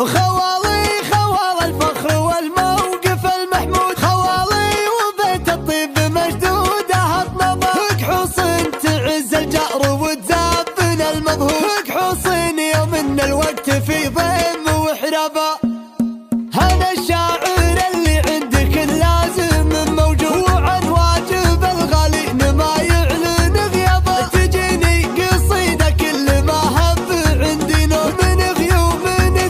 خوالي خوال الفخر والموقف المحمود، خوالي وبيت الطيب مشدوده الطبا، كحوصن تعز الجأر وتزابن المظهور، كحوصن يوم ان الوقت في ضيم وحربا. هذا الشاعر اللي عندك لازم موجود، وعن واجب الغالي ما يعلن غيابه، تجيني قصيدة كل ما هب عندي نوم، من غيوم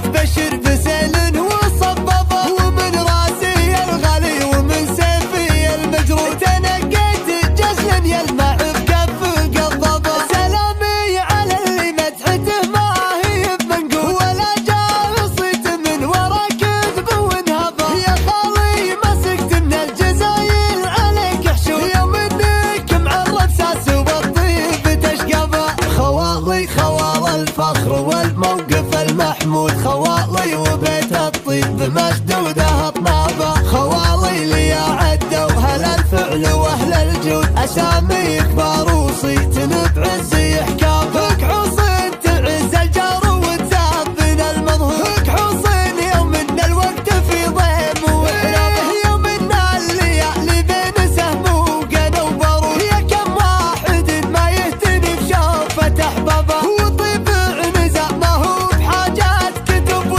تبشر بسيل وصببه، ومن راسي الغالي ومن سيفي المجروح، تنقيت جزل يلمع بكف قضبه. سلامي على اللي مدحته ما هي بمنقول، ولا جاء صيت من ورا كذب ونهبه، يا خالي مسكت من الجزايل عليك حشود، يوم انك معرف ساس والطيب تشقبه. خوالي خوال الفخر والموقف المحمود، خوالي وبيت الطيب مشدوده اطنابه، خوالي اللي عدوا اهل الفعل واهل الجود، اسامي كبار وصيت بعز احكامه، كحوصن تعز الجار وتزابن المظهور، كحوصن يوم ان الوقت في ضيم وحربه، يوم ان الليالي بين سهم وقنا وبارود، يا كم واحد ما يهتني بشوفة احبابه، وطيب عنزه ما هو بحاجات كتب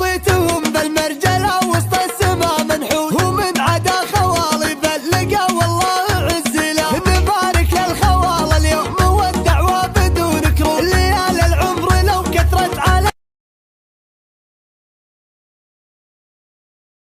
وصيتهم بالمرجان